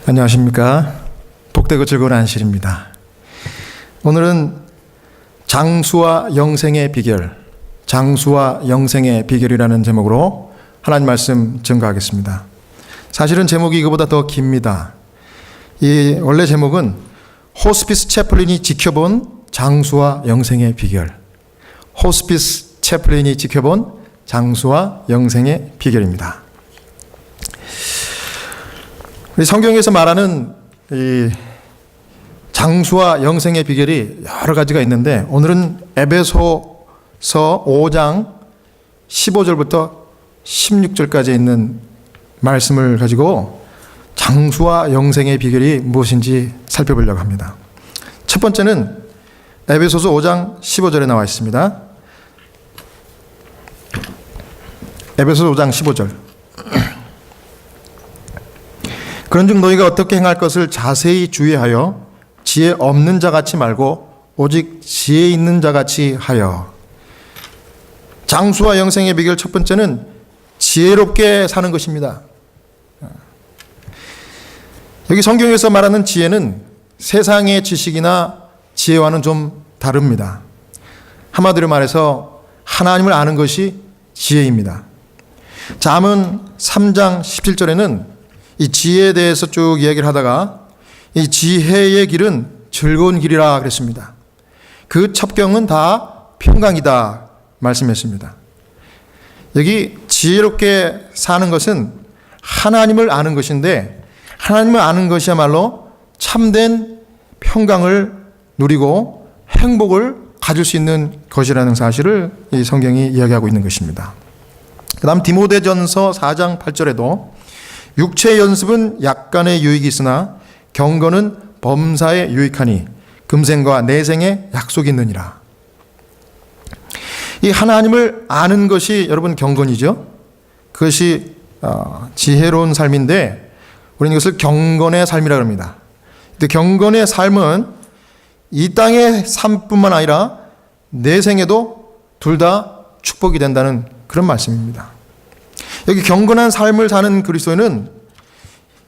안녕하십니까. 복되고 즐거운 안실입니다. 오늘은 장수와 영생의 비결, 장수와 영생의 비결이라는 제목으로 하나님 말씀 증거하겠습니다. 사실은 제목이 이거보다 더 깁니다. 이 원래 제목은 호스피스 채플린이 지켜본 장수와 영생의 비결, 호스피스 채플린이 지켜본 장수와 영생의 비결입니다. 우리 성경에서 말하는 이 장수와 영생의 비결이 여러 가지가 있는데, 오늘은 에베소서 5장 15절부터 16절까지 있는 말씀을 가지고 장수와 영생의 비결이 무엇인지 살펴보려고 합니다. 첫 번째는 에베소서 5장 15절에 나와 있습니다. 에베소서 5장 15절. 그런즉 너희가 어떻게 행할 것을 자세히 주의하여 지혜 없는 자같이 말고 오직 지혜 있는 자같이 하여. 장수와 영생의 비결 첫 번째는 지혜롭게 사는 것입니다. 여기 성경에서 말하는 지혜는 세상의 지식이나 지혜와는 좀 다릅니다. 한마디로 말해서 하나님을 아는 것이 지혜입니다. 잠언 3장 17절에는 이 지혜에 대해서 쭉 이야기를 하다가 이 지혜의 길은 즐거운 길이라 그랬습니다. 그 첩경은 다 평강이다 말씀했습니다. 여기 지혜롭게 사는 것은 하나님을 아는 것인데, 하나님을 아는 것이야말로 참된 평강을 누리고 행복을 가질 수 있는 것이라는 사실을 이 성경이 이야기하고 있는 것입니다. 그 다음 디모데전서 4장 8절에도 육체의 연습은 약간의 유익이 있으나 경건은 범사에 유익하니 금생과 내생에 약속이 있느니라. 이 하나님을 아는 것이 여러분 경건이죠. 그것이 지혜로운 삶인데 우리는 이것을 경건의 삶이라고 합니다. 근데 경건의 삶은 이 땅의 삶뿐만 아니라 내생에도 둘 다 축복이 된다는 그런 말씀입니다. 여기 경건한 삶을 사는 그리스도인은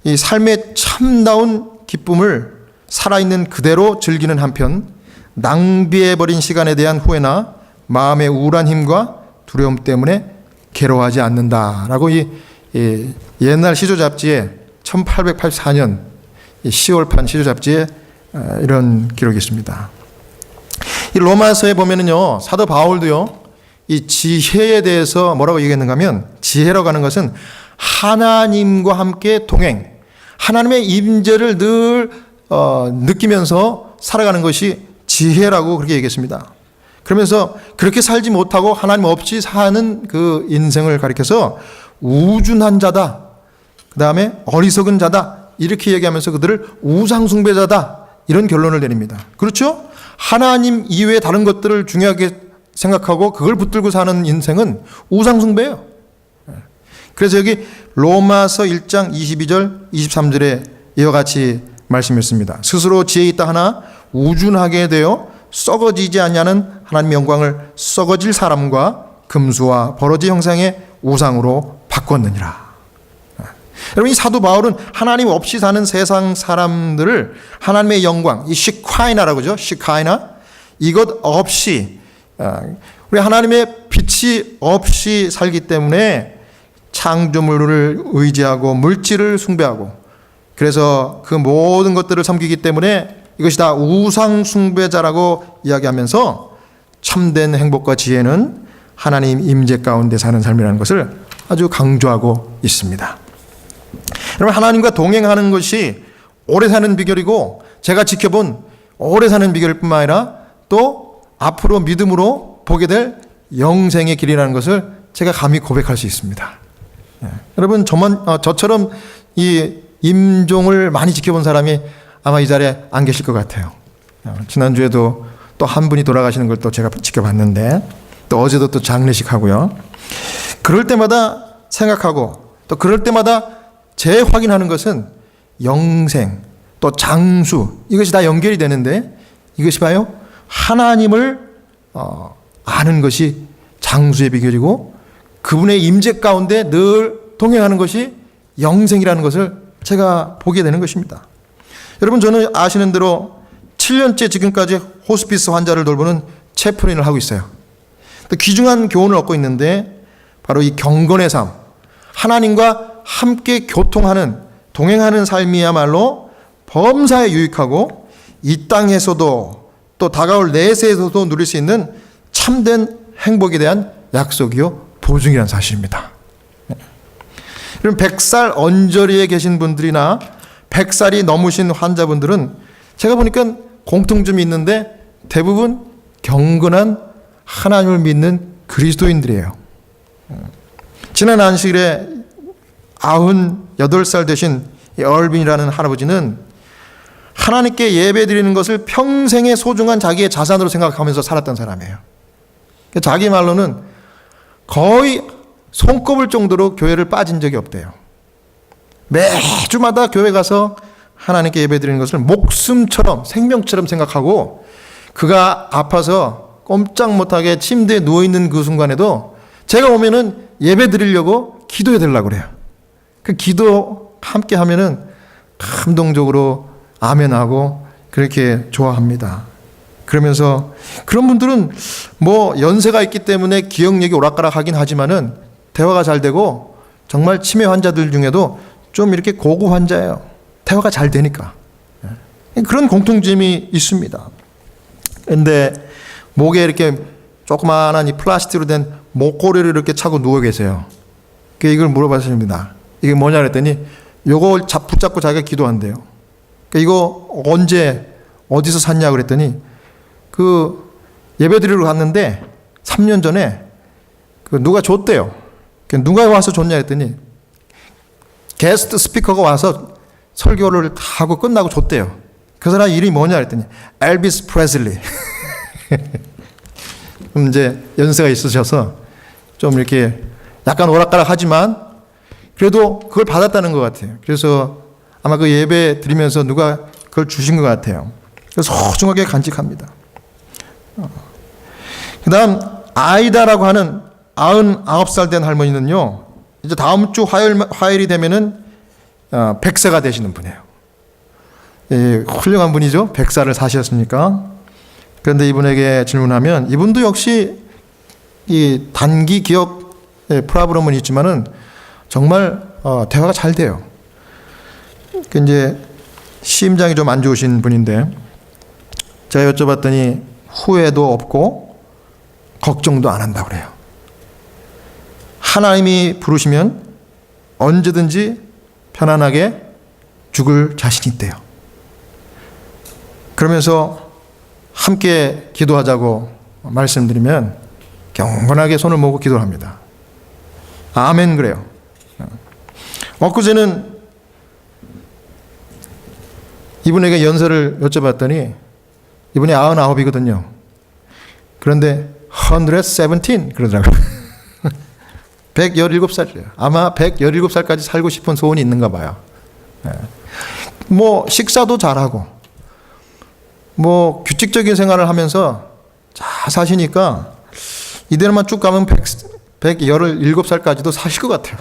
이 삶의 참다운 기쁨을 살아있는 그대로 즐기는 한편, 낭비해버린 시간에 대한 후회나 마음의 우울한 힘과 두려움 때문에 괴로워하지 않는다라고 이 옛날 시조 잡지에 1884년 10월판 시조 잡지에 이런 기록이 있습니다. 이 로마서에 보면은요, 사도 바울도요, 이 지혜에 대해서 뭐라고 얘기했는가 하면, 지혜라고 하는 것은 하나님과 함께 동행, 하나님의 임재를 늘 느끼면서 살아가는 것이 지혜라고 그렇게 얘기했습니다. 그러면서 그렇게 살지 못하고 하나님 없이 사는 그 인생을 가리켜서 우준한 자다, 그 다음에 어리석은 자다, 이렇게 얘기하면서 그들을 우상숭배자다, 이런 결론을 내립니다. 그렇죠? 하나님 이외에 다른 것들을 중요하게 생각하고 그걸 붙들고 사는 인생은 우상숭배예요. 그래서 여기 로마서 1장 22절 23절에 이와 같이 말씀했습니다. 스스로 지혜 있다 하나 우준하게 되어 썩어지지 않냐는 하나님의 영광을 썩어질 사람과 금수와 버러지 형상의 우상으로 바꿨느니라. 여러분, 이 사도 바울은 하나님 없이 사는 세상 사람들을 하나님의 영광, 이 시카이나라고 그러죠. 시카이나, 이것 없이, 우리 하나님의 빛이 없이 살기 때문에 창조물을 의지하고 물질을 숭배하고, 그래서 그 모든 것들을 섬기기 때문에 이것이 다 우상 숭배자라고 이야기하면서 참된 행복과 지혜는 하나님 임재 가운데 사는 삶이라는 것을 아주 강조하고 있습니다. 여러분, 하나님과 동행하는 것이 오래 사는 비결이고, 제가 지켜본 오래 사는 비결일 뿐만 아니라 또 앞으로 믿음으로 보게 될 영생의 길이라는 것을 제가 감히 고백할 수 있습니다. 여러분, 저처럼 이 임종을 많이 지켜본 사람이 아마 이 자리에 안 계실 것 같아요. 지난주에도 또 한 분이 돌아가시는 걸 또 제가 지켜봤는데, 또 어제도 또 장례식 하고요. 그럴 때마다 생각하고, 또 그럴 때마다 재확인하는 것은 영생, 또 장수, 이것이 다 연결이 되는데, 이것이 봐요, 하나님을 아는 것이 장수의 비결이고, 그분의 임재 가운데 늘 동행하는 것이 영생이라는 것을 제가 보게 되는 것입니다. 여러분, 저는 아시는 대로 7년째 지금까지 호스피스 환자를 돌보는 채플인을 하고 있어요. 귀중한 교훈을 얻고 있는데 바로 이 경건의 삶, 하나님과 함께 교통하는, 동행하는 삶이야말로 범사에 유익하고 이 땅에서도 또 다가올 내세에서도 누릴 수 있는 참된 행복에 대한 약속이요 보증이라는 사실입니다. 여러분, 100살 언저리에 계신 분들이나 100살이 넘으신 환자분들은 제가 보니까 공통점이 있는데 대부분 경건한 하나님을 믿는 그리스도인들이에요. 지난 안식일에 98살 되신 얼빈이라는 할아버지는 하나님께 예배드리는 것을 평생의 소중한 자기의 자산으로 생각하면서 살았던 사람이에요. 자기 말로는 거의 손꼽을 정도로 교회를 빠진 적이 없대요. 매주마다 교회 가서 하나님께 예배드리는 것을 목숨처럼, 생명처럼 생각하고 그가 아파서 꼼짝 못하게 침대에 누워있는 그 순간에도 제가 오면은 예배 드리려고 기도해 달라고 그래요. 그 기도 함께 하면은 감동적으로 아멘하고 그렇게 좋아합니다. 그러면서 그런 분들은 뭐 연세가 있기 때문에 기억력이 오락가락하긴 하지만은 대화가 잘 되고 정말 치매 환자들 중에도 좀 이렇게 고급 환자예요. 대화가 잘 되니까. 그런 공통점이 있습니다. 근데 목에 이렇게 조그마한 이 플라스틱으로 된 목걸이를 이렇게 차고 누워 계세요. 이걸 물어봤습니다. 이게 뭐냐 그랬더니 요거 붙잡고 자기가 기도한대요. 이거 언제 어디서 샀냐 그랬더니 그 예배 드리러 갔는데 3년 전에 그 누가 줬대요. 누가 와서 줬냐 했더니 게스트 스피커가 와서 설교를 다 하고 끝나고 줬대요. 그 사람 이름이 뭐냐 했더니 엘비스 프레슬리. 이제 연세가 있으셔서 좀 이렇게 약간 오락가락하지만 그래도 그걸 받았다는 것 같아요. 그래서 아마 그 예배 드리면서 누가 그걸 주신 것 같아요. 그래서 소중하게 간직합니다. 그 다음 아이다라고 하는 99살 된 할머니는요, 이제 다음 주 화요일이 되면은 100세가 되시는 분이에요. 예, 훌륭한 분이죠. 100살을 사셨으니까. 그런데 이분에게 질문하면 이분도 역시 이 단기 기억 프로브럼은 있지만은 정말 대화가 잘 돼요. 그 이제 심장이 좀 안 좋으신 분인데 제가 여쭤봤더니 후회도 없고 걱정도 안 한다고 그래요. 하나님이 부르시면 언제든지 편안하게 죽을 자신이 있대요. 그러면서 함께 기도하자고 말씀드리면 경건하게 손을 모으고 기도를 합니다. 아멘 그래요. 엊그제는 이분에게 연세를 여쭤봤더니 이분이 99이거든요. 그런데 117 그러더라고요. 117살이에요. 아마 117살까지 살고 싶은 소원이 있는가 봐요. 뭐 식사도 잘하고 뭐 규칙적인 생활을 하면서 잘 사시니까 이대로만 쭉 가면 117살까지도 사실 것 같아요.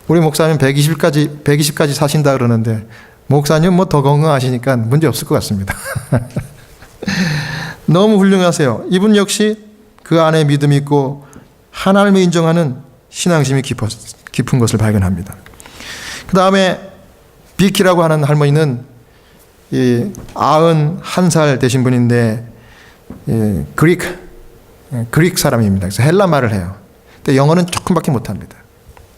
우리 목사님 120까지 사신다 그러는데 목사님 뭐 더 건강하시니까 문제 없을 것 같습니다. 너무 훌륭하세요. 이분 역시 그 안에 믿음이 있고 하나님을 인정하는 신앙심이 깊은 것을 발견합니다. 그 다음에 비키라고 하는 할머니는 91살 되신 분인데 그릭 사람입니다. 그래서 헬라 말을 해요. 근데 영어는 조금밖에 못합니다.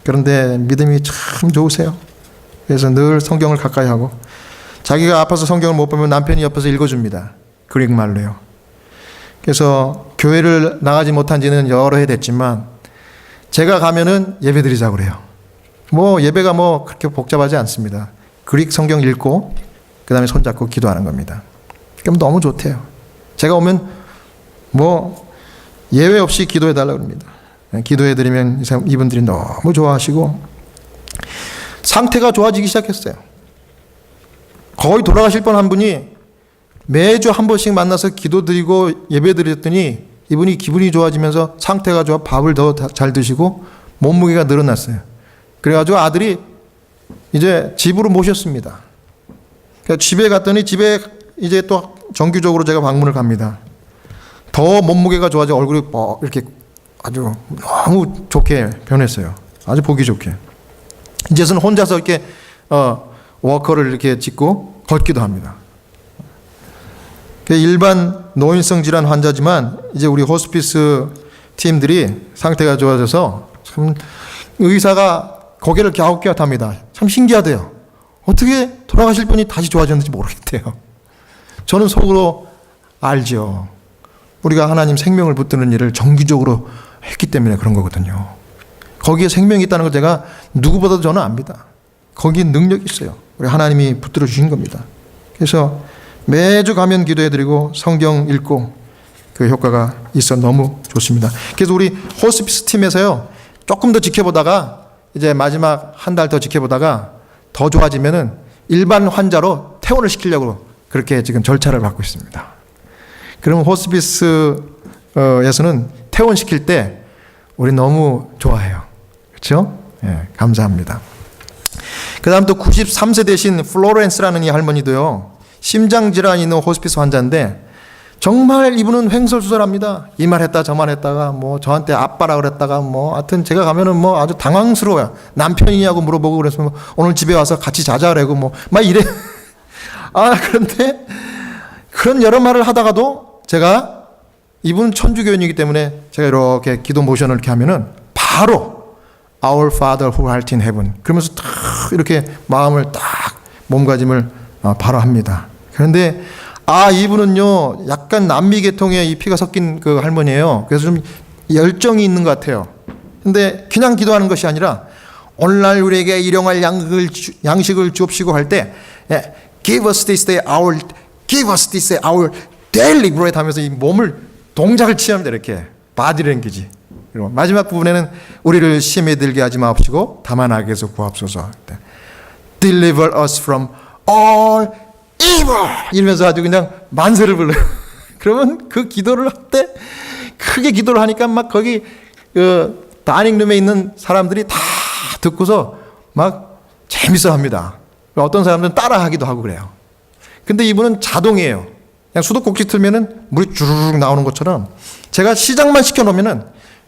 그런데 믿음이 참 좋으세요. 그래서 늘 성경을 가까이 하고 자기가 아파서 성경을 못 보면 남편이 옆에서 읽어줍니다. 그릭 말로요. 그래서 교회를 나가지 못한 지는 여러 해 됐지만 제가 가면은 예배 드리자고 그래요. 뭐 예배가 뭐 그렇게 복잡하지 않습니다. 그릭 성경 읽고 그 다음에 손잡고 기도하는 겁니다. 그럼 너무 좋대요. 제가 오면 뭐 예외 없이 기도해 달라고 합니다. 기도해 드리면 이분들이 너무 좋아하시고 상태가 좋아지기 시작했어요. 거의 돌아가실 뻔한 분이 매주 한 번씩 만나서 기도 드리고 예배 드렸더니 이분이 기분이 좋아지면서 상태가 좋아 밥을 더 잘 드시고 몸무게가 늘어났어요. 그래가지고 아들이 이제 집으로 모셨습니다. 그러니까 집에 갔더니 집에 이제 또 정기적으로 제가 방문을 갑니다. 더 몸무게가 좋아져 얼굴이 이렇게 아주 너무 좋게 변했어요. 아주 보기 좋게. 이제는 혼자서 이렇게 워커를 이렇게 짓고 걷기도 합니다. 일반 노인성 질환 환자지만 이제 우리 호스피스 팀들이 상태가 좋아져서 참 의사가 고개를 갸웃갸웃합니다. 참 신기하대요. 어떻게 돌아가실 분이 다시 좋아졌는지 모르겠대요. 저는 속으로 알죠. 우리가 하나님 생명을 붙드는 일을 정기적으로 했기 때문에 그런 거거든요. 거기에 생명이 있다는 걸 제가 누구보다도 저는 압니다. 거기에 능력이 있어요. 우리 하나님이 붙들어 주신 겁니다. 그래서 매주 가면 기도해드리고 성경 읽고 그 효과가 있어 너무 좋습니다. 그래서 우리 호스피스 팀에서요, 조금 더 지켜보다가 이제 마지막 한 달 더 지켜보다가 더 좋아지면은 일반 환자로 퇴원을 시키려고 그렇게 지금 절차를 밟고 있습니다. 그러면 호스피스에서는 퇴원시킬 때 우리 너무 좋아해요. 그렇죠? 예, 감사합니다. 그 다음 또 93세 되신 플로렌스라는 이 할머니도요, 심장질환이 있는 호스피스 환자인데 정말 이분은 횡설수설합니다. 이 말 했다 저 말 했다가 뭐 저한테 아빠라 그랬다가 뭐 하여튼 제가 가면은 뭐 아주 당황스러워요. 남편이냐고 물어보고 그래서 뭐 오늘 집에 와서 같이 자자 그러고 뭐 막 이래. 그런데 그런 여러 말을 하다가도 제가 이분은 천주교인이기 때문에 제가 이렇게 기도 모션을 이렇게 하면은 바로 Our Father who art in heaven 그러면서 딱 이렇게 마음을 딱 몸가짐을 바로 합니다. 그런데 이분은요 약간 남미 계통의 이 피가 섞인 그 할머니예요. 그래서 좀 열정이 있는 것 같아요. 근데 그냥 기도하는 것이 아니라 오늘날 우리에게 일용할 양식을 주옵시고 할 때 Give us this day our daily bread 하면서 이 몸을 동작을 취합니다. 이렇게 바디 랭귀지. 그리고 마지막 부분에는 우리를 시험에 들게 하지 마옵시고 다만 악에서 구하옵소서. Deliver us from all evil 이러면서 아주 그냥 만세를 불러요. 그러면 그 기도를 할 때 크게 기도를 하니까 막 거기 그 다이닝룸에 있는 사람들이 다 듣고서 막 재밌어 합니다. 어떤 사람들은 따라하기도 하고 그래요. 근데 이분은 자동이에요. 그냥 수도꼭지 틀면은 물이 주르륵 나오는 것처럼 제가 시작만 시켜놓으면은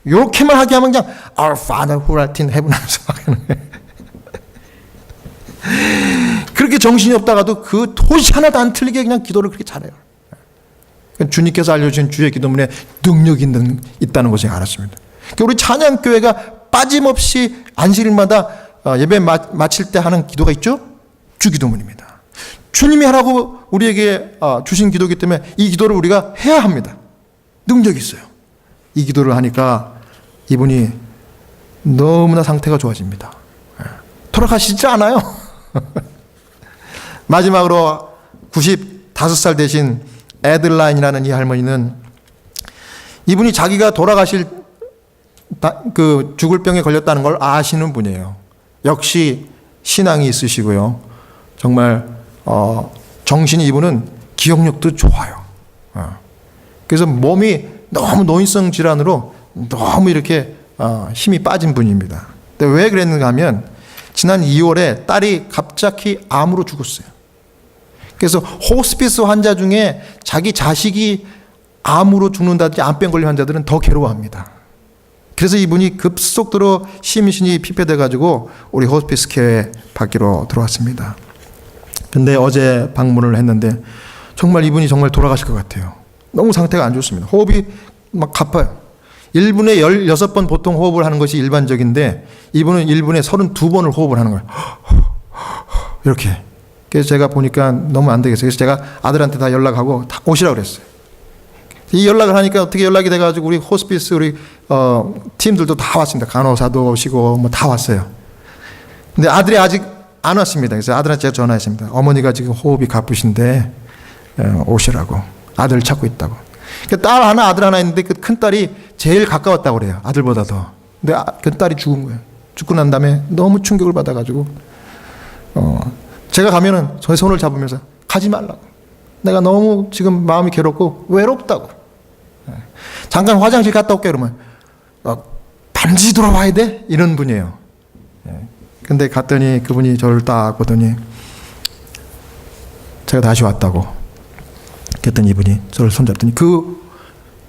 요렇게만 하게 하면 그냥 Our Father who art in heaven 하면서 하는 거예요. 그렇게 정신이 없다가도 그 토시 하나도 안 틀리게 그냥 기도를 그렇게 잘해요. 주님께서 알려주신 주의 기도문에 능력이 있다는 것을 알았습니다. 우리 찬양교회가 빠짐없이 안식일마다 예배 마칠 때 하는 기도가 있죠? 주기도문입니다. 주님이 하라고 우리에게 주신 기도이기 때문에 이 기도를 우리가 해야 합니다. 능력이 있어요. 이 기도를 하니까 이분이 너무나 상태가 좋아집니다. 돌아가시지 않아요. 마지막으로 95살 되신 애들라인이라는 이 할머니는 이분이 자기가 돌아가실 죽을 병에 걸렸다는 걸 아시는 분이에요. 역시 신앙이 있으시고요. 정말 정신이 이분은 기억력도 좋아요. 그래서 몸이 너무 노인성 질환으로 너무 이렇게 힘이 빠진 분입니다. 근데 왜 그랬는가 하면 지난 2월에 딸이 갑자기 암으로 죽었어요. 그래서 호스피스 환자 중에 자기 자식이 암으로 죽는다든지 암병 걸린 환자들은 더 괴로워합니다. 그래서 이분이 급속도로 심신이 피폐돼 가지고 우리 호스피스 케어에 받기로 들어왔습니다. 근데 어제 방문을 했는데 정말 이분이 정말 돌아가실 것 같아요. 너무 상태가 안 좋습니다. 호흡이 막 가빠요. 1분에 16번 보통 호흡을 하는 것이 일반적인데 이분은 1분에 32번을 호흡을 하는 거예요. 이렇게. 그래서 제가 보니까 너무 안 되겠어요. 그래서 제가 아들한테 다 연락하고 다 오시라고 그랬어요. 이 연락을 하니까 어떻게 연락이 돼가지고 우리 호스피스 우리 팀들도 다 왔습니다. 간호사도 오시고 뭐 다 왔어요. 근데 아들이 아직 안 왔습니다. 그래서 아들한테 제가 전화했습니다. 어머니가 지금 호흡이 가쁘신데 오시라고. 아들 찾고 있다고. 딸 하나 아들 하나 있는데 그 큰 딸이 제일 가까웠다고 그래요. 아들보다도. 근데 그 딸이 죽은 거예요. 죽고 난 다음에 너무 충격을 받아가지고 제가 가면은 저의 손을 잡으면서 가지 말라고. 내가 너무 지금 마음이 괴롭고 외롭다고. 잠깐 화장실 갔다 올게 그러면 반드시 돌아와야 돼? 이런 분이에요. 근데 갔더니 그분이 저를 딱 보더니 제가 다시 왔다고. 그랬더니 이분이 저를 손잡더니 그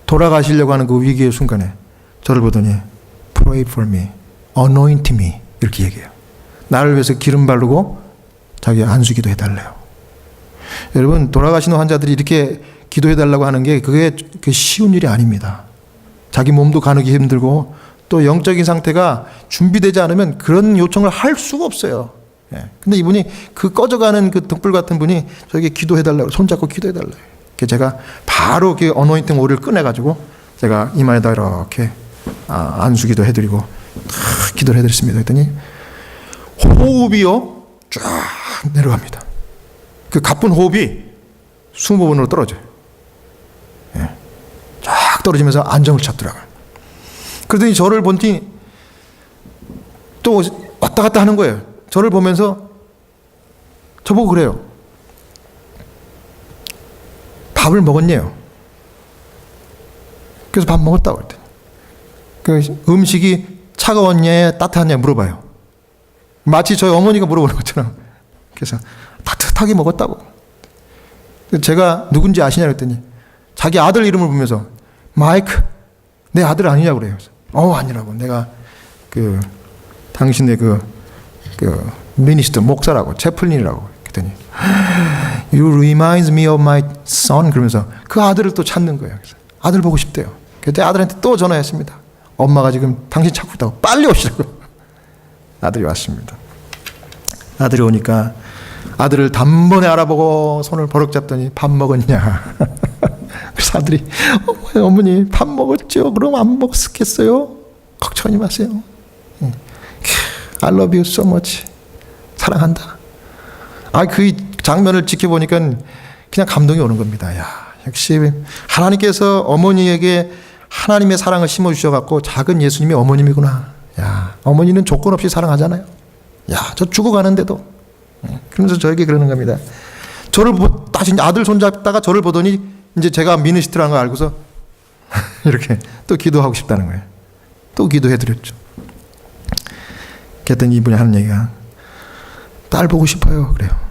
돌아가시려고 하는 그 위기의 순간에 저를 보더니 Pray for me, anoint me 이렇게 얘기해요. 나를 위해서 기름 바르고 자기 안수기도 해달래요. 여러분, 돌아가시는 환자들이 이렇게 기도해달라고 하는 게 그게 쉬운 일이 아닙니다. 자기 몸도 가누기 힘들고 또 영적인 상태가 준비되지 않으면 그런 요청을 할 수가 없어요. 근데 이분이 그 꺼져가는 그 등불 같은 분이 저에게 기도해달라고, 손잡고 기도해달라고. 제가 바로 그 어노인팅 오일을 꺼내가지고 제가 이마에다 이렇게 안수기도 해드리고 기도를 해드렸습니다. 그랬더니 호흡이요 쫙 내려갑니다. 그 가쁜 호흡이 20번으로 떨어져요. 쫙 떨어지면서 안정을 찾더라고요. 그러더니 저를 보니 또 왔다 갔다 하는 거예요. 저를 보면서 저보고 그래요. 밥을 먹었냐요? 그래서 밥 먹었다고 그랬더니 그 음식이 차가웠냐 따뜻하냐 물어봐요. 마치 저희 어머니가 물어보는 것처럼. 그래서 따뜻하게 먹었다고. 제가 누군지 아시냐 그랬더니 자기 아들 이름을 보면서 마이크 내 아들 아니냐고 그래요. 아니라고. 내가 그 당신의 그 미니스터 목사라고 채플린이라고. 그랬더니 You remind me of my son 그러면서 그 아들을 또 찾는 거예요. 그래서 아들 보고 싶대요. 그때 아들한테 또 전화했습니다. 엄마가 지금 당신 찾고 있다고 빨리 오시라고. 아들이 왔습니다. 아들이 오니까 아들을 단번에 알아보고 손을 버럭 잡더니 밥 먹었냐. 그래서 아들이 어머니 밥 먹었죠. 그럼 안 먹었겠어요? 걱정하지 마세요. I love you so much. 사랑한다. 그 장면을 지켜보니까 그냥 감동이 오는 겁니다. 야, 역시 하나님께서 어머니에게 하나님의 사랑을 심어주셔갖고 작은 예수님이 어머님이구나. 야, 어머니는 조건 없이 사랑하잖아요. 야, 저 죽어가는데도. 그러면서 저에게 그러는 겁니다. 저를 다시 아들 손잡다가 저를 보더니 이제 제가 미니스트라는 걸 알고서 이렇게 또 기도하고 싶다는 거예요. 또 기도해드렸죠. 그랬더니 이분이 하는 얘기가 딸 보고 싶어요. 그래요.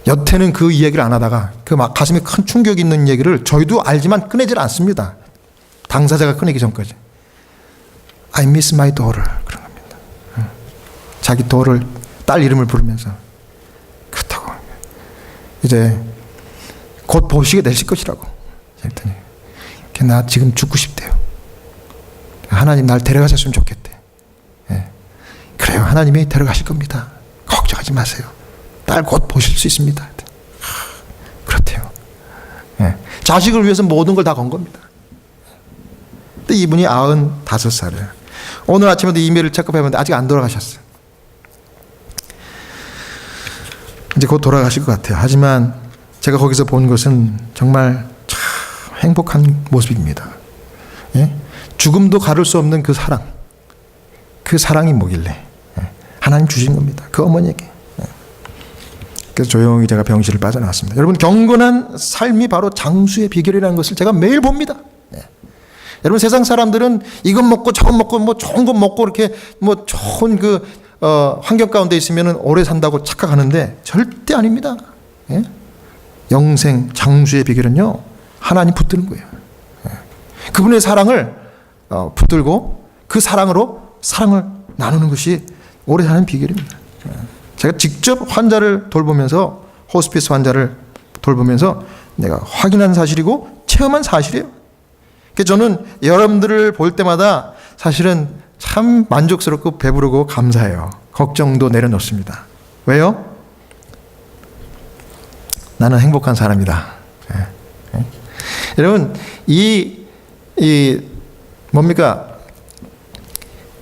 여태는 그 이야기를 안 하다가 그 막 가슴에 큰 충격이 있는 얘기를 저희도 알지만 꺼내질 않습니다. 당사자가 꺼내기 전까지. I miss my daughter. 그런 겁니다. 자기 딸 이름을 부르면서 그렇다고. 이제 곧 보시게 되실 것이라고. 그랬더니 나 지금 죽고 싶대요. 하나님 날 데려가셨으면 좋겠대. 그래요. 하나님이 데려가실 겁니다. 걱정하지 마세요. 딸 곧 보실 수 있습니다. 그렇대요. 자식을 위해서 모든 걸 다 건 겁니다. 근데 이분이 95살이에요. 오늘 아침에도 이메일을 체크해봤는데 아직 안 돌아가셨어요. 이제 곧 돌아가실 것 같아요. 하지만 제가 거기서 본 것은 정말 참 행복한 모습입니다. 죽음도 가를 수 없는 그 사랑. 그 사랑이 뭐길래 하나님 주신 겁니다. 그 어머니에게. 그래서 조용히 제가 병실을 빠져나왔습니다. 여러분, 경건한 삶이 바로 장수의 비결이라는 것을 제가 매일 봅니다. 여러분, 세상 사람들은 이것 먹고 저것 먹고 뭐 좋은 것 먹고 이렇게 뭐 좋은 그 환경 가운데 있으면 오래 산다고 착각하는데 절대 아닙니다. 영생 장수의 비결은요, 하나님 붙드는 거예요. 그분의 사랑을 붙들고 그 사랑으로 사랑을 나누는 것이 오래 사는 비결입니다. 제가 직접 환자를 돌보면서, 호스피스 환자를 돌보면서 내가 확인한 사실이고 체험한 사실이에요. 그래서 저는 여러분들을 볼 때마다 사실은 참 만족스럽고 배부르고 감사해요. 걱정도 내려놓습니다. 왜요? 나는 행복한 사람이다. 여러분, 뭡니까?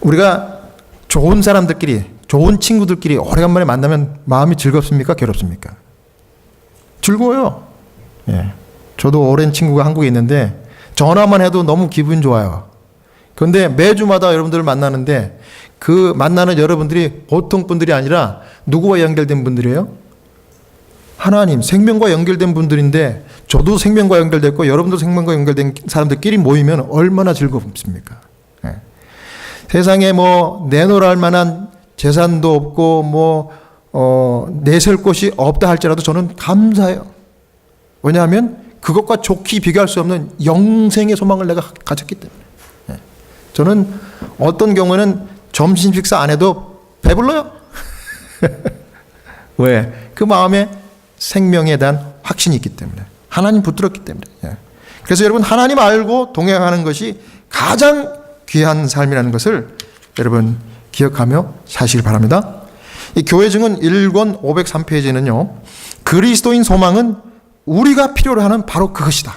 우리가 좋은 사람들끼리, 좋은 친구들끼리 오래간만에 만나면 마음이 즐겁습니까? 괴롭습니까? 즐거워요. 저도 오랜 친구가 한국에 있는데 전화만 해도 너무 기분 좋아요. 그런데 매주마다 여러분들을 만나는데 그 만나는 여러분들이 보통 분들이 아니라 누구와 연결된 분들이에요? 하나님, 생명과 연결된 분들인데 저도 생명과 연결됐고 여러분도 생명과 연결된 사람들끼리 모이면 얼마나 즐겁습니까? 세상에 뭐 내놓을 만한 재산도 없고 내세울 곳이 없다 할지라도 저는 감사해요. 왜냐하면 그것과 좋게 비교할 수 없는 영생의 소망을 내가 가졌기 때문에. 저는 어떤 경우에는 점심 식사 안 해도 배불러요. 왜? 그 마음에 생명에 대한 확신이 있기 때문에. 하나님 붙들었기 때문에. 그래서 여러분, 하나님 알고 동행하는 것이 가장 귀한 삶이라는 것을 여러분 기억하며 사시길 바랍니다. 이 교회 증언 1권 503페이지는요. 그리스도인 소망은 우리가 필요로 하는 바로 그것이다.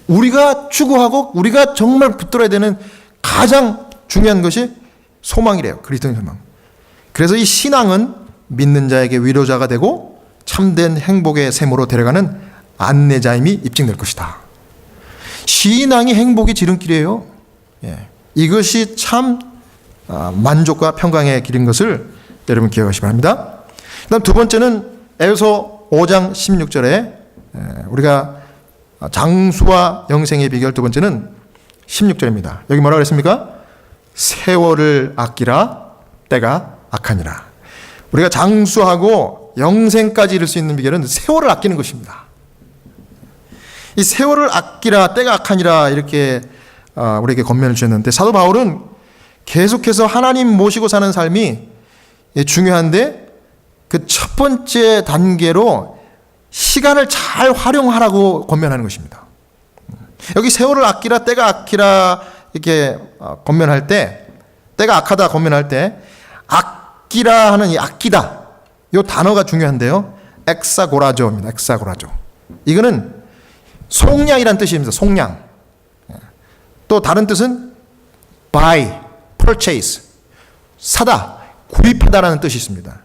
우리가 추구하고 우리가 정말 붙들어야 되는 가장 중요한 것이 소망이래요. 그리스도인 소망. 그래서 이 신앙은 믿는 자에게 위로자가 되고 참된 행복의 샘으로 데려가는 안내자임이 입증될 것이다. 신앙이 행복의 지름길이에요. 이것이 참 만족과 평강의 길인 것을 여러분 기억하시기 바랍니다. 그다음 두 번째는 에베소 5장 16절에 우리가 장수와 영생의 비결 두 번째는 16절입니다. 여기 뭐라고 그랬습니까? 세월을 아끼라 때가 악하니라. 우리가 장수하고 영생까지 이룰 수 있는 비결은 세월을 아끼는 것입니다. 이 세월을 아끼라 때가 악하니라 이렇게 우리에게 권면을 주셨는데, 사도 바울은 계속해서 하나님 모시고 사는 삶이 중요한데 그 첫 번째 단계로 시간을 잘 활용하라고 권면하는 것입니다. 여기 세월을 아끼라 때가 악히라 이렇게 권면할 때, 때가 악하다 권면할 때 아끼라 하는 이 아끼다 이 단어가 중요한데요. 엑사고라조입니다. 엑사고라조. 이거는 속량이라는 뜻입니다. 속량. 또 다른 뜻은 buy, purchase, 사다, 구입하다라는 뜻이 있습니다.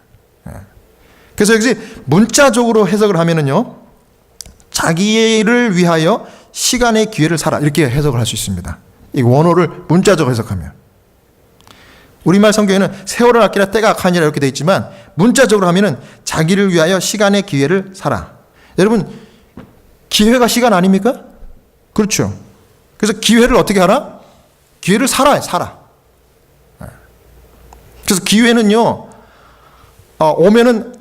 그래서 여기서 문자적으로 해석을 하면은요, 자기를 위하여 시간의 기회를 사라 이렇게 해석을 할 수 있습니다. 이 원어를 문자적으로 해석하면. 우리말 성경에는 세월을 아끼라 때가 악하니라 이렇게 되어 있지만 문자적으로 하면은 자기를 위하여 시간의 기회를 사라. 여러분, 기회가 시간 아닙니까? 그렇죠. 그래서 기회를 어떻게 하라? 기회를 살아. 그래서 기회는요, 오면은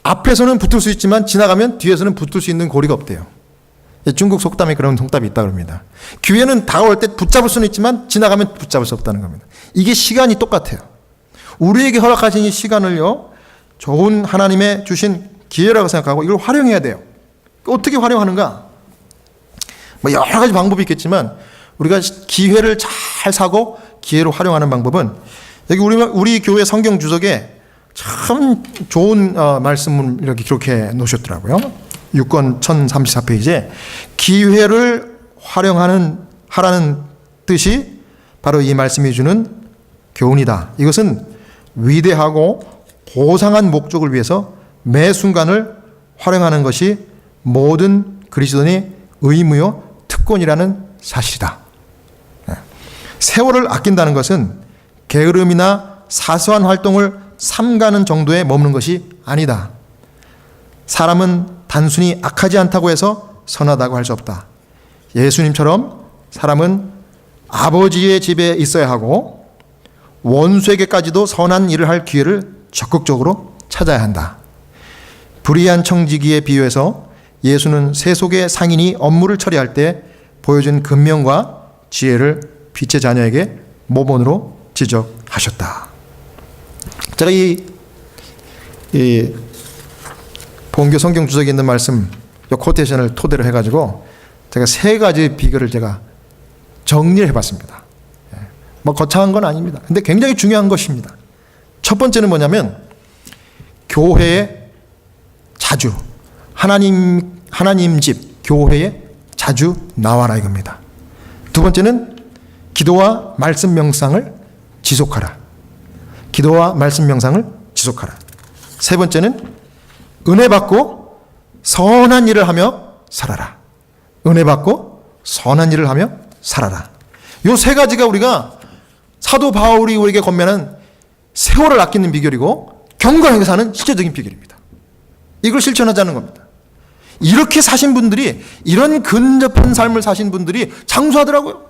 앞에서는 붙을 수 있지만 지나가면 뒤에서는 붙을 수 있는 고리가 없대요. 중국 속담에 그런 속담이 있다고 합니다. 기회는 다가올 때 붙잡을 수는 있지만 지나가면 붙잡을 수 없다는 겁니다. 이게 시간이 똑같아요. 우리에게 허락하신 이 시간을요, 좋은 하나님의 주신 기회라고 생각하고 이걸 활용해야 돼요. 어떻게 활용하는가? 여러 가지 방법이 있겠지만 우리가 기회를 잘 사고 기회로 활용하는 방법은 여기 우리 교회 성경 주석에 참 좋은 말씀을 이렇게 기록해 놓으셨더라고요. 6권 1034페이지에 기회를 하라는 뜻이 바로 이 말씀이 주는 교훈이다. 이것은 위대하고 고상한 목적을 위해서 매 순간을 활용하는 것이 모든 그리스도인의 의무요 특권이라는 사실이다. 세월을 아낀다는 것은 게으름이나 사소한 활동을 삼가는 정도에 머무는 것이 아니다. 사람은 단순히 악하지 않다고 해서 선하다고 할 수 없다. 예수님처럼 사람은 아버지의 집에 있어야 하고 원수에게까지도 선한 일을 할 기회를 적극적으로 찾아야 한다. 불의한 청지기에 비유해서 예수는 세속의 상인이 업무를 처리할 때 보여준 근면과 지혜를 빛의 자녀에게 모본으로 지적하셨다. 제가 이 본교 성경 주석에 있는 말씀, 이 코테이션을 토대로 해가지고 제가 세 가지 비결을 제가 정리를 해봤습니다. 거창한 건 아닙니다. 근데 굉장히 중요한 것입니다. 첫 번째는 뭐냐면 교회에 자주 하나님 집 교회에 자주 나와라 이겁니다. 두 번째는 기도와 말씀 명상을 지속하라. 기도와 말씀 명상을 지속하라. 세 번째는 은혜 받고 선한 일을 하며 살아라. 은혜 받고 선한 일을 하며 살아라. 요 세 가지가 우리가 사도 바울이 우리에게 권면한 세월을 아끼는 비결이고 경건하게 사는 실제적인 비결입니다. 이걸 실천하자는 겁니다. 이렇게 사신 분들이, 이런 근접한 삶을 사신 분들이 장수하더라고요.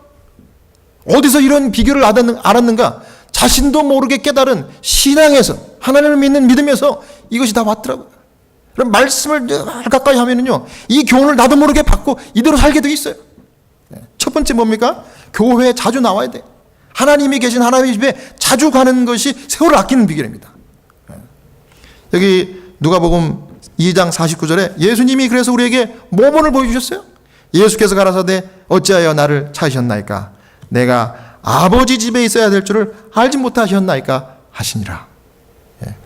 어디서 이런 비결을 알았는가? 자신도 모르게 깨달은 신앙에서, 하나님을 믿는 믿음에서 이것이 다 왔더라고요. 그럼 말씀을 가까이 하면은요, 이 교훈을 나도 모르게 받고 이대로 살게 돼 있어요. 첫 번째 뭡니까? 교회에 자주 나와야 돼. 하나님이 계신 하나님의 집에 자주 가는 것이 세월을 아끼는 비결입니다. 여기 누가복음 2장 49절에 예수님이 그래서 우리에게 모본을 보여주셨어요. 예수께서 가라사대 어찌하여 나를 찾으셨나이까? 내가 아버지 집에 있어야 될 줄을 알지 못하셨나이까? 하시니라.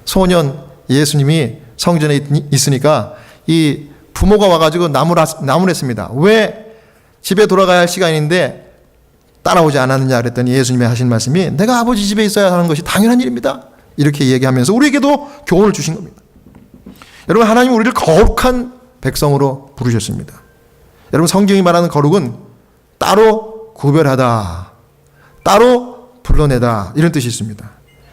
소년 예수님이 성전에 있으니까 이 부모가 와가지고 나무를 했습니다. 왜 집에 돌아가야 할 시간인데 따라오지 않았느냐 그랬더니 예수님이 하신 말씀이 내가 아버지 집에 있어야 하는 것이 당연한 일입니다. 이렇게 얘기하면서 우리에게도 교훈을 주신 겁니다. 여러분, 하나님 우리를 거룩한 백성으로 부르셨습니다. 여러분, 성경이 말하는 거룩은 따로 구별하다, 따로 불러내다, 이런 뜻이 있습니다.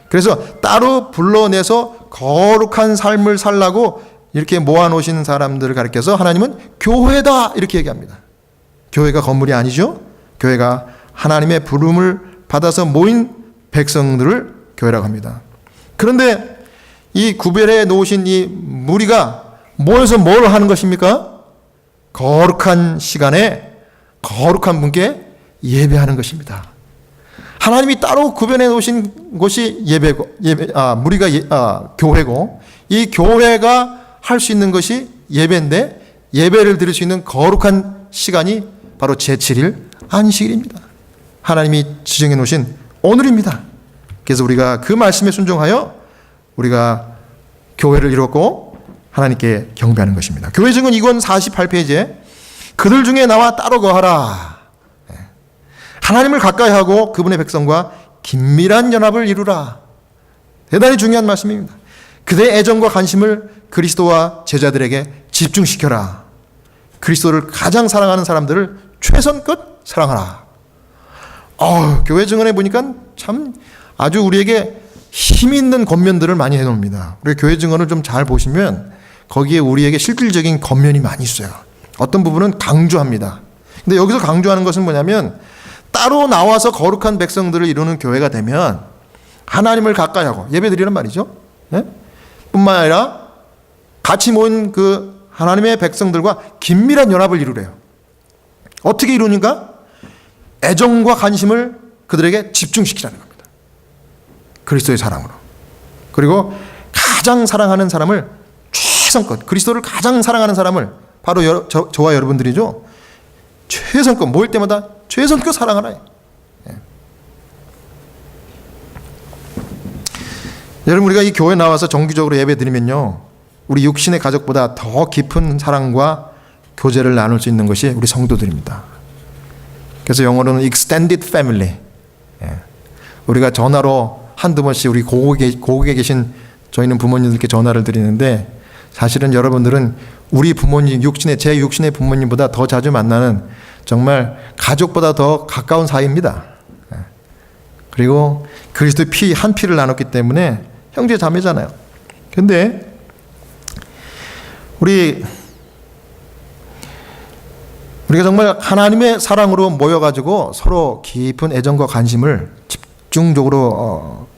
그래서 따로 불러내서 거룩한 삶을 살라고 이렇게 모아놓으신 사람들을 가리켜서 하나님은 교회다 이렇게 얘기합니다. 교회가 건물이 아니죠. 교회가 하나님의 부름을 받아서 모인 백성들을 교회라고 합니다. 그런데 이 구별해 놓으신 이 무리가 모여서 뭘 하는 것입니까? 거룩한 시간에 거룩한 분께 예배하는 것입니다. 하나님이 따로 구별해 놓으신 곳이 무리가 교회고, 이 교회가 할 수 있는 것이 예배인데, 예배를 드릴 수 있는 거룩한 시간이 바로 제7일 안식일입니다. 하나님이 지정해 놓으신 오늘입니다. 그래서 우리가 그 말씀에 순종하여 우리가 교회를 이뤘고 하나님께 경배하는 것입니다. 교회 증언 2권 48페이지에 그들 중에 나와 따로 거하라. 하나님을 가까이 하고 그분의 백성과 긴밀한 연합을 이루라. 대단히 중요한 말씀입니다. 그대의 애정과 관심을 그리스도와 제자들에게 집중시켜라. 그리스도를 가장 사랑하는 사람들을 최선껏 사랑하라. 교회 증언에 보니까 참 아주 우리에게 힘 있는 겉면들을 많이 해놓습니다. 우리 교회 증언을 좀 잘 보시면 거기에 우리에게 실질적인 겉면이 많이 있어요. 어떤 부분은 강조합니다. 근데 여기서 강조하는 것은 뭐냐면, 따로 나와서 거룩한 백성들을 이루는 교회가 되면 하나님을 가까이 하고 예배드리란 말이죠. 뿐만 아니라 같이 모인 그 하나님의 백성들과 긴밀한 연합을 이루래요. 어떻게 이루는가? 애정과 관심을 그들에게 집중시키라는 겁니다. 그리스도의 사랑으로. 그리고 가장 사랑하는 사람을 최선껏, 그리스도를 가장 사랑하는 사람을 바로 저와 여러분들이죠. 최선껏, 모일 때마다 최선껏 사랑하라. 여러분, 우리가 이 교회에 나와서 정기적으로 예배 드리면요, 우리 육신의 가족보다 더 깊은 사랑과 교제를 나눌 수 있는 것이 우리 성도들입니다. 그래서 영어로는 extended family. 우리가 전화로 한두 번씩 우리 고국에 계신 저희는 부모님들께 전화를 드리는데, 사실은 여러분들은 우리 부모님, 제 육신의 부모님보다 더 자주 만나는 정말 가족보다 더 가까운 사이입니다. 그리고 그리스도의 피, 한 피를 나눴기 때문에 형제 자매잖아요. 근데 우리가 정말 하나님의 사랑으로 모여가지고 서로 깊은 애정과 관심을 집중적으로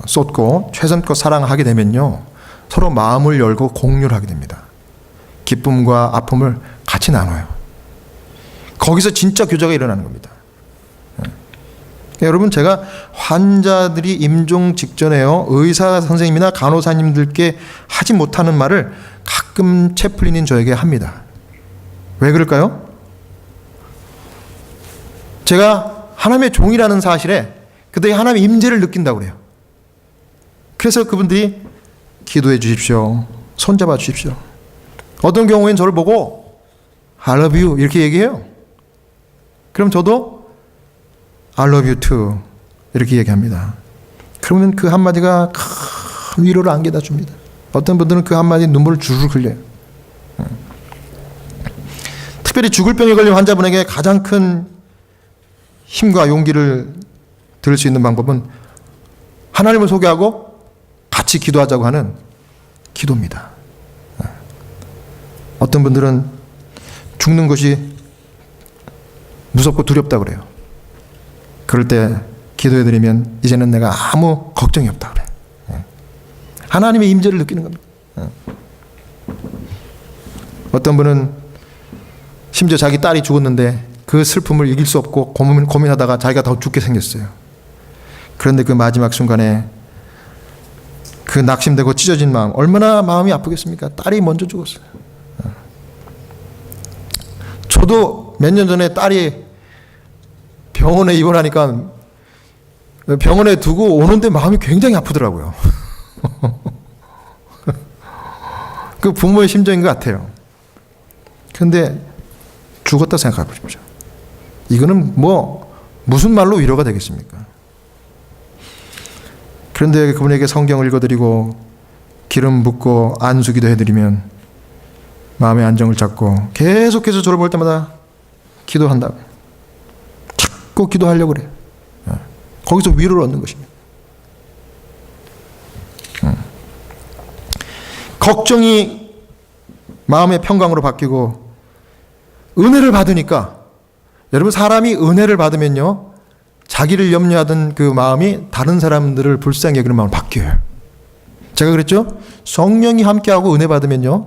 쏟고 최선껏 사랑하게 되면요, 서로 마음을 열고 공유를 하게 됩니다. 기쁨과 아픔을 같이 나눠요. 거기서 진짜 교제가 일어나는 겁니다. 여러분, 제가 환자들이 임종 직전에요, 의사 선생님이나 간호사님들께 하지 못하는 말을 가끔 채플린인 저에게 합니다. 왜 그럴까요? 제가 하나님의 종이라는 사실에 그들이 하나님의 임재를 느낀다고 그래요. 그래서 그분들이 기도해 주십시오, 손잡아 주십시오. 어떤 경우엔 저를 보고 I love you 이렇게 얘기해요. 그럼 저도 I love you too 이렇게 얘기합니다. 그러면 그 한마디가 큰 위로를 안겨다 줍니다. 어떤 분들은 그 한마디에 눈물을 주르륵 흘려요. 특별히 죽을 병에 걸린 환자분에게 가장 큰 힘과 용기를 들을 수 있는 방법은 하나님을 소개하고 같이 기도하자고 하는 기도입니다. 어떤 분들은 죽는 것이 무섭고 두렵다고 그래요. 그럴 때 기도해드리면 이제는 내가 아무 걱정이 없다 그래. 하나님의 임재를 느끼는 겁니다. 어떤 분은 심지어 자기 딸이 죽었는데 그 슬픔을 이길 수 없고 고민하다가 자기가 더 죽게 생겼어요. 그런데 그 마지막 순간에 그 낙심되고 찢어진 마음, 얼마나 마음이 아프겠습니까? 딸이 먼저 죽었어요. 저도 몇 년 전에 딸이 병원에 입원하니까 병원에 두고 오는데 마음이 굉장히 아프더라고요. 그 부모의 심정인 것 같아요. 그런데 죽었다 생각해 보십시오. 이거는 뭐 무슨 말로 위로가 되겠습니까? 그런데 그분에게 성경을 읽어드리고 기름 붓고 안수기도 해드리면 마음의 안정을 찾고 계속해서 저를 볼 때마다 기도한다. 자꾸 기도하려고 그래요. 거기서 위로를 얻는 것입니다. 걱정이 마음의 평강으로 바뀌고 은혜를 받으니까, 여러분 사람이 은혜를 받으면요 자기를 염려하던 그 마음이 다른 사람들을 불쌍히 여기는 마음으로 바뀌어요. 제가 그랬죠? 성령이 함께하고 은혜 받으면요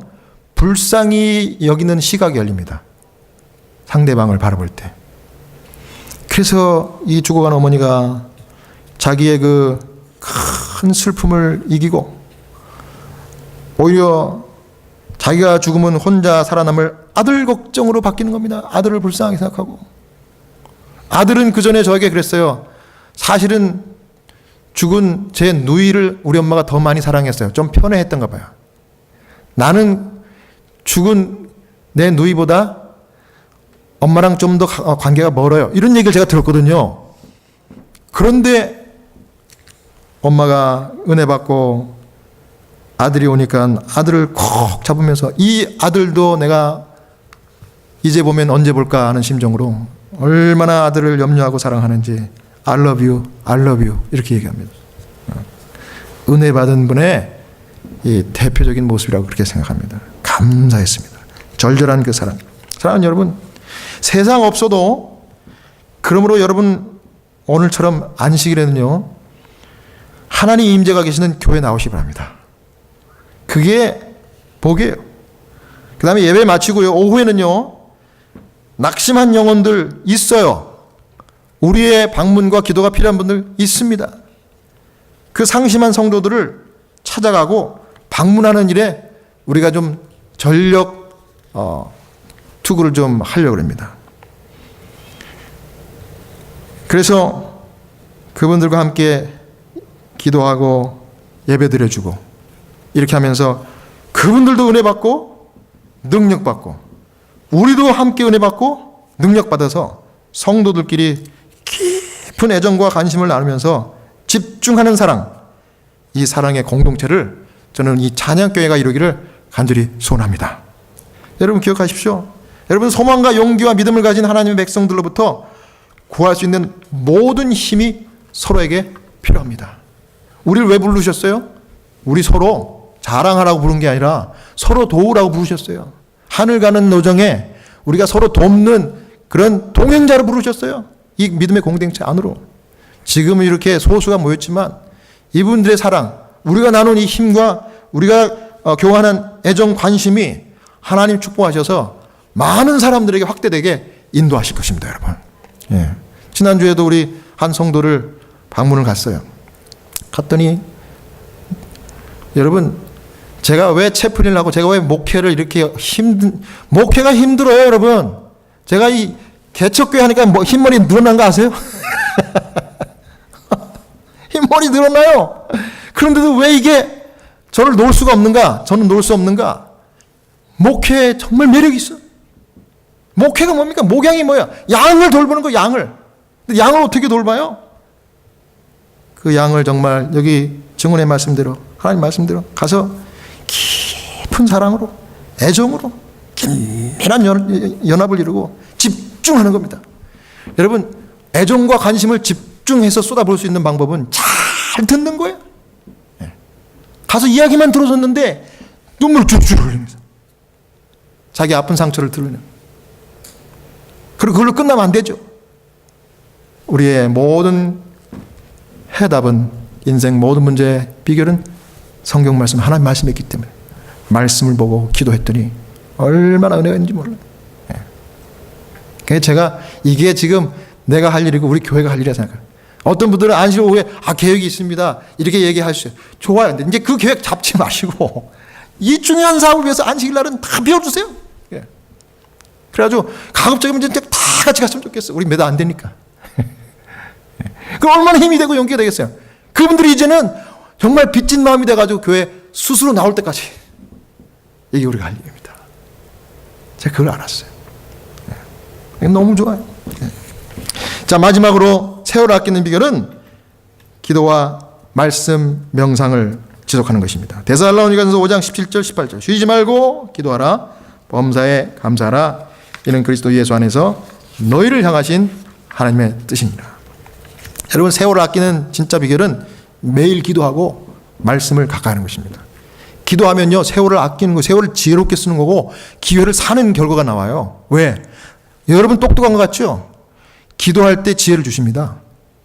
불쌍히 여기는 시각이 열립니다. 상대방을 바라볼 때. 그래서 이 죽어간 어머니가 자기의 그 큰 슬픔을 이기고 오히려 자기가 죽으면 혼자 살아남을 아들 걱정으로 바뀌는 겁니다. 아들을 불쌍하게 생각하고. 아들은 그 전에 저에게 그랬어요. 사실은 죽은 제 누이를 우리 엄마가 더 많이 사랑했어요. 좀 편애했던가 봐요. 나는 죽은 내 누이보다 엄마랑 좀 더 관계가 멀어요. 이런 얘기를 제가 들었거든요. 그런데 엄마가 은혜 받고 아들이 오니까 아들을 콕 잡으면서 이 아들도 내가 이제 보면 언제 볼까 하는 심정으로 얼마나 아들을 염려하고 사랑하는지 I love you, I love you 이렇게 얘기합니다. 은혜 받은 분의 이 대표적인 모습이라고 그렇게 생각합니다. 감사했습니다. 절절한 그 사랑. 사랑하는 여러분, 세상 없어도 그러므로 여러분 오늘처럼 안식일에는요 하나님 임재가 계시는 교회 나오시기 바랍니다. 그게 복이에요. 그 다음에 예배 마치고요 오후에는요 낙심한 영혼들 있어요. 우리의 방문과 기도가 필요한 분들 있습니다. 그 상심한 성도들을 찾아가고 방문하는 일에 우리가 좀 전력 투구를 좀 하려고 합니다. 그래서 그분들과 함께 기도하고 예배 드려주고 이렇게 하면서 그분들도 은혜 받고 능력 받고 우리도 함께 은혜 받고 능력 받아서 성도들끼리 깊은 애정과 관심을 나누면서 집중하는 사랑, 이 사랑의 공동체를 저는 이 찬양교회가 이루기를 간절히 소원합니다. 여러분 기억하십시오. 여러분 소망과 용기와 믿음을 가진 하나님의 백성들로부터 구할 수 있는 모든 힘이 서로에게 필요합니다. 우리를 왜 부르셨어요? 우리 서로 자랑하라고 부른 게 아니라 서로 도우라고 부르셨어요. 하늘 가는 노정에 우리가 서로 돕는 그런 동행자로 부르셨어요. 이 믿음의 공동체 안으로. 지금은 이렇게 소수가 모였지만 이분들의 사랑, 우리가 나눈 이 힘과 우리가 교환한 애정, 관심이 하나님 축복하셔서 많은 사람들에게 확대되게 인도하실 것입니다, 여러분. 예. 지난주에도 우리 한 성도를 방문을 갔어요. 갔더니 여러분 제가 왜 채플린을 하고 제가 왜 목회를 이렇게 목회가 힘들어요, 여러분. 제가 이 개척교회 하니까 흰머리 늘어난 거 아세요? 흰머리 늘어나요. 그런데도 왜 이게 저를 놓을 수가 없는가? 저는 놓을 수 없는가? 목회에 정말 매력이 있어. 목회가 뭡니까? 목양이 뭐야? 양을 돌보는 거, 양을. 근데 양을 어떻게 돌봐요? 그 양을 정말 여기 증언의 말씀대로, 하나님 말씀대로 가서 깊은 사랑으로, 애정으로 긴밀한 연합을 이루고 집중하는 겁니다. 여러분, 애정과 관심을 집중해서 쏟아볼 수 있는 방법은 잘 듣는 거예요. 가서 이야기만 들어줬는데 눈물 쭉쭉 흘리면서 자기 아픈 상처를 들으면, 그리고 그걸로 끝나면 안 되죠. 우리의 모든 해답은 인생 모든 문제의 비결은 성경 말씀, 하나님 말씀이 있기 때문에 말씀을 보고 기도했더니 얼마나 은혜가 있는지 몰라요. 그래서 제가 이게 지금 내가 할 일이고 우리 교회가 할 일이라 생각해요. 어떤 분들은 안식 오후에 계획이 있습니다 이렇게 얘기하시죠. 좋아요. 근데 이제 그 계획 잡지 마시고 이 중요한 사업을 위해서 안식일 날은 다 비워주세요. 그래가지고 가급적이면 이제 다 같이 갔으면 좋겠어요. 우리 매달 안 되니까. 그럼 얼마나 힘이 되고 용기가 되겠어요. 그분들이 이제는 정말 빚진 마음이 돼가지고 교회 스스로 나올 때까지 이게 우리가 할 일입니다. 제가 그걸 알았어요. 너무 좋아요. 자, 마지막으로 세월을 아끼는 비결은 기도와 말씀 명상을 지속하는 것입니다. 데살로니가전서 5장 17절 18절 쉬지 말고 기도하라 범사에 감사하라 이는 그리스도 예수 안에서 너희를 향하신 하나님의 뜻입니다. 여러분, 세월을 아끼는 진짜 비결은 매일 기도하고 말씀을 가까이 하는 것입니다. 기도하면요, 세월을 아끼는 거, 세월을 지혜롭게 쓰는 거고 기회를 사는 결과가 나와요. 왜? 여러분 똑똑한 것 같죠? 기도할 때 지혜를 주십니다.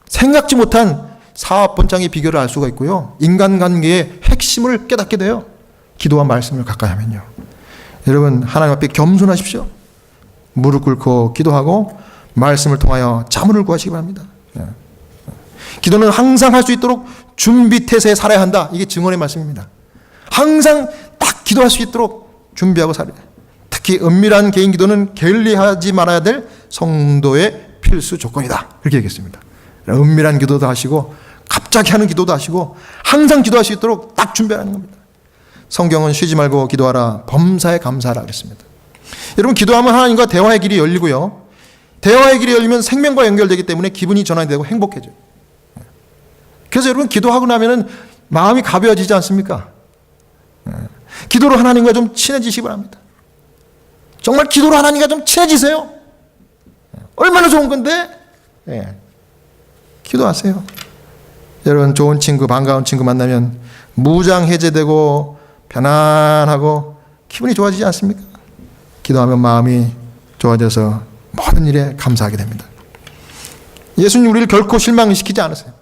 생각지 못한 사업 번창의 비결을 알 수가 있고요. 인간관계의 핵심을 깨닫게 돼요. 기도와 말씀을 가까이 하면요. 여러분, 하나님 앞에 겸손하십시오. 무릎 꿇고 기도하고 말씀을 통하여 자문을 구하시기 바랍니다. 기도는 항상 할 수 있도록 준비 태세에 살아야 한다. 이게 증언의 말씀입니다. 항상 딱 기도할 수 있도록 준비하고 살아야 해요. 특히 은밀한 개인 기도는 게을리하지 말아야 될 성도의 필수 조건이다. 그렇게 얘기했습니다. 은밀한 기도도 하시고 갑자기 하는 기도도 하시고 항상 기도할 수 있도록 딱 준비하는 겁니다. 성경은 쉬지 말고 기도하라 범사에 감사하라 그랬습니다. 여러분, 기도하면 하나님과 대화의 길이 열리고요. 대화의 길이 열리면 생명과 연결되기 때문에 기분이 전환이 되고 행복해져요. 그래서 여러분, 기도하고 나면은 마음이 가벼워지지 않습니까? 기도로 하나님과 좀 친해지시기 바랍니다. 정말 기도로 하나님과 좀 친해지세요. 얼마나 좋은 건데? 기도하세요. 여러분, 좋은 친구, 반가운 친구 만나면 무장해제되고 편안하고 기분이 좋아지지 않습니까? 기도하면 마음이 좋아져서 모든 일에 감사하게 됩니다. 예수님 우리를 결코 실망시키지 않으세요.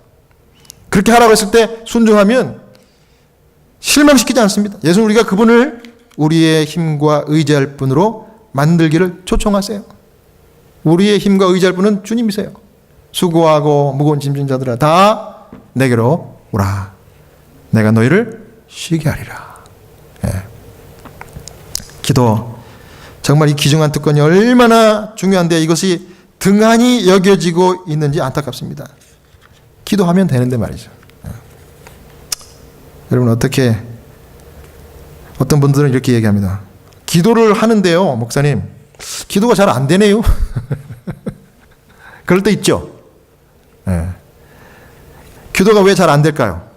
그렇게 하라고 했을 때 순종하면 실망시키지 않습니다. 예수님 우리가 그분을 우리의 힘과 의지할 분으로 만들기를 초청하세요. 우리의 힘과 의지할 분은 주님이세요. 수고하고 무거운 짐진 자들아 다 내게로 오라. 내가 너희를 쉬게 하리라. 기도, 정말 이 귀중한 특권이 얼마나 중요한데 이것이 등한히 여겨지고 있는지 안타깝습니다. 기도하면 되는데 말이죠. 여러분, 어떤 분들은 이렇게 얘기합니다. 기도를 하는데요, 목사님, 기도가 잘 안 되네요. 그럴 때 있죠. 기도가 왜 잘 안 될까요?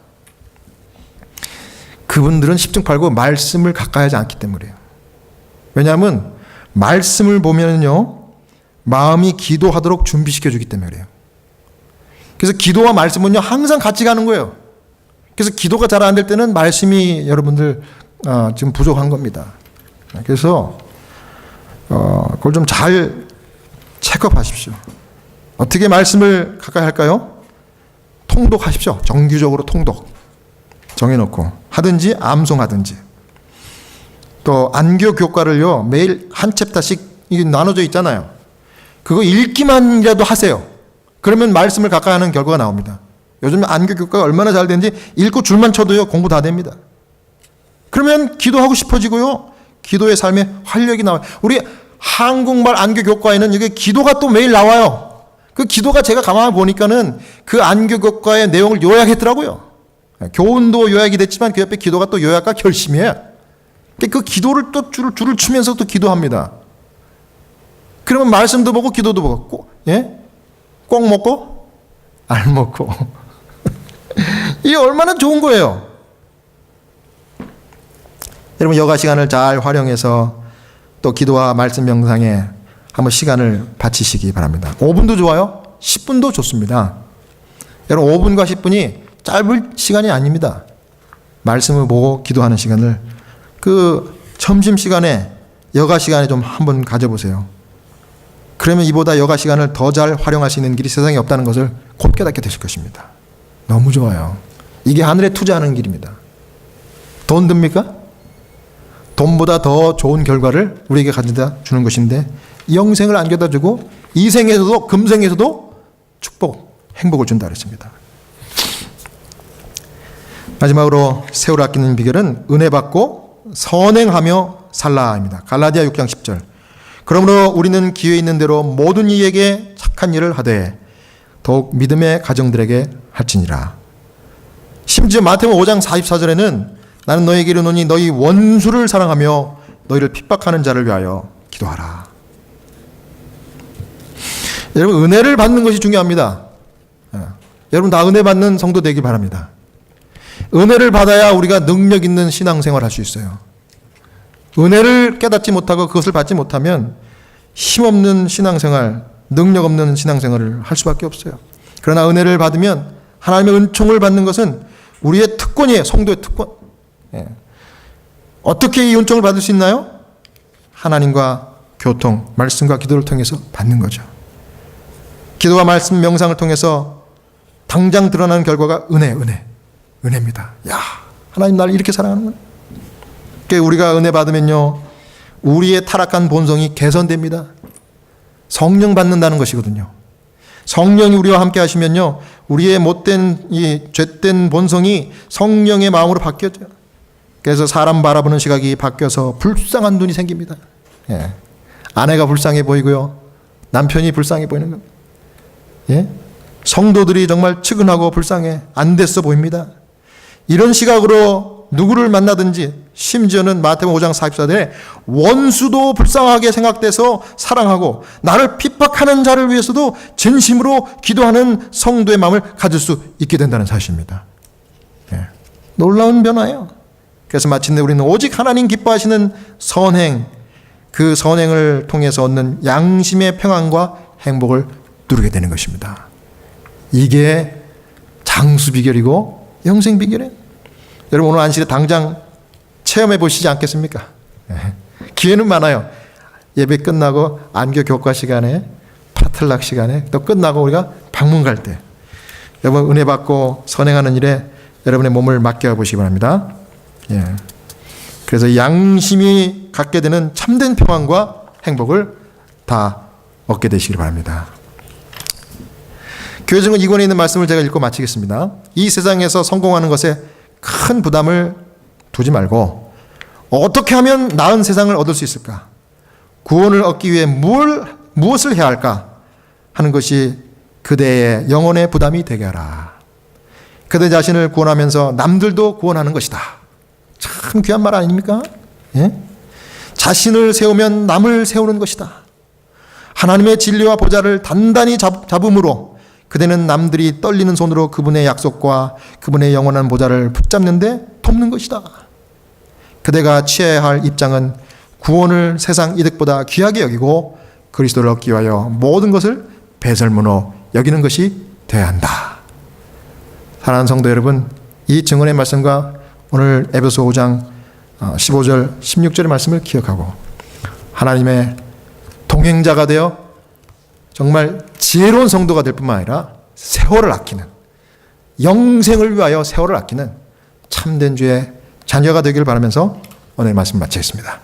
그분들은 10중 8구 말씀을 가까이 하지 않기 때문이에요. 왜냐하면 말씀을 보면요, 마음이 기도하도록 준비시켜 주기 때문에 그래요. 그래서 기도와 말씀은요, 항상 같이 가는 거예요. 그래서 기도가 잘 안 될 때는 말씀이 여러분들 지금 부족한 겁니다. 그래서 그걸 좀 잘 체크하십시오. 어떻게 말씀을 가까이 할까요? 통독하십시오. 정규적으로 통독 정해놓고 하든지 암송하든지, 또 안교 교과를요 매일 한 챕터씩 이게 나눠져 있잖아요. 그거 읽기만이라도 하세요. 그러면 말씀을 가까이 하는 결과가 나옵니다. 요즘 안교 교과가 얼마나 잘 되는지 읽고 줄만 쳐도요 공부 다 됩니다. 그러면 기도하고 싶어지고요, 기도의 삶에 활력이 나와요. 우리 한국말 안교 교과에는 이게 기도가 또 매일 나와요. 그 기도가 제가 가만히 보니까는 그 안교 교과의 내용을 요약했더라고요. 교훈도 요약이 됐지만 그 옆에 기도가 또 요약과 결심이에요. 그 기도를 또 줄을 추면서 또 기도합니다. 그러면 말씀도 보고 기도도 보고, 꼭 먹고 알 먹고 이게 얼마나 좋은 거예요. 여러분, 여가 시간을 잘 활용해서 또 기도와 말씀 명상에 한번 시간을 바치시기 바랍니다. 5분도 좋아요. 10분도 좋습니다. 여러분, 5분과 10분이 짧을 시간이 아닙니다. 말씀을 보고 기도하는 시간을 그 점심시간에, 여가 시간에 좀 한번 가져보세요. 그러면 이보다 여가 시간을 더 잘 활용할 수 있는 길이 세상에 없다는 것을 곧 깨닫게 되실 것입니다. 너무 좋아요. 이게 하늘에 투자하는 길입니다. 돈 듭니까? 돈보다 더 좋은 결과를 우리에게 가져다 주는 것인데 영생을 안겨다 주고 이 생에서도 금생에서도 축복, 행복을 준다 그랬습니다. 마지막으로 세월을 아끼는 비결은 은혜 받고 선행하며 살라입니다. 갈라디아 6장 10절. 그러므로 우리는 기회 있는 대로 모든 이에게 착한 일을 하되 더욱 믿음의 가정들에게 할지니라. 심지어 마태복음 5장 44절에는 나는 너에게 이르노니 너희 원수를 사랑하며 너희를 핍박하는 자를 위하여 기도하라. 여러분, 은혜를 받는 것이 중요합니다. 여러분 다 은혜 받는 성도 되길 바랍니다. 은혜를 받아야 우리가 능력 있는 신앙생활을 할 수 있어요. 은혜를 깨닫지 못하고 그것을 받지 못하면 힘없는 신앙생활, 능력 없는 신앙생활을 할 수밖에 없어요. 그러나 은혜를 받으면 하나님의 은총을 받는 것은 우리의 특권이에요. 성도의 특권. 어떻게 이 은총을 받을 수 있나요? 하나님과 교통, 말씀과 기도를 통해서 받는 거죠. 기도와 말씀, 명상을 통해서 당장 드러나는 결과가 은혜입니다. 야, 하나님 나를 이렇게 사랑하는구나. 우리가 은혜 받으면요, 우리의 타락한 본성이 개선됩니다. 성령 받는다는 것이거든요. 성령이 우리와 함께 하시면요, 우리의 못된 이 죄된 본성이 성령의 마음으로 바뀌어져요. 그래서 사람 바라보는 시각이 바뀌어서 불쌍한 눈이 생깁니다. 아내가 불쌍해 보이고요, 남편이 불쌍해 보이는 겁니다. 성도들이 정말 측은하고 불쌍해 안 됐어 보입니다. 이런 시각으로 누구를 만나든지, 심지어는 마태복음 5장 44절에 원수도 불쌍하게 생각돼서 사랑하고 나를 핍박하는 자를 위해서도 진심으로 기도하는 성도의 마음을 가질 수 있게 된다는 사실입니다. 놀라운 변화예요. 그래서 마침내 우리는 오직 하나님 기뻐하시는 선행, 그 선행을 통해서 얻는 양심의 평안과 행복을 누리게 되는 것입니다. 이게 장수 비결이고 영생 비결이에요. 여러분 오늘 안식일에 당장 체험해 보시지 않겠습니까? 기회는 많아요. 예배 끝나고 안교 교과 시간에, 파틀락 시간에, 또 끝나고 우리가 방문 갈 때, 여러분 은혜 받고 선행하는 일에 여러분의 몸을 맡겨 보시기 바랍니다. 그래서 양심이 갖게 되는 참된 평안과 행복을 다 얻게 되시길 바랍니다. 교회증은 2권에 있는 말씀을 제가 읽고 마치겠습니다. 이 세상에서 성공하는 것에 큰 부담을 두지 말고 어떻게 하면 나은 세상을 얻을 수 있을까? 구원을 얻기 위해 무엇을 해야 할까? 하는 것이 그대의 영혼의 부담이 되게 하라. 그대 자신을 구원하면서 남들도 구원하는 것이다. 참 귀한 말 아닙니까? 자신을 세우면 남을 세우는 것이다. 하나님의 진리와 보좌를 단단히 잡음으로 그대는 남들이 떨리는 손으로 그분의 약속과 그분의 영원한 보좌를 붙잡는데 돕는 것이다. 그대가 취해야 할 입장은 구원을 세상 이득보다 귀하게 여기고 그리스도를 얻기 위하여 모든 것을 배설물로 여기는 것이 되어야 한다. 사랑하는 성도 여러분, 이 증언의 말씀과 오늘 에베소 5장 15절 16절의 말씀을 기억하고 하나님의 동행자가 되어 정말 지혜로운 성도가 될 뿐만 아니라 세월을 아끼는, 영생을 위하여 세월을 아끼는 참된 주의 자녀가 되기를 바라면서 오늘 말씀 마치겠습니다.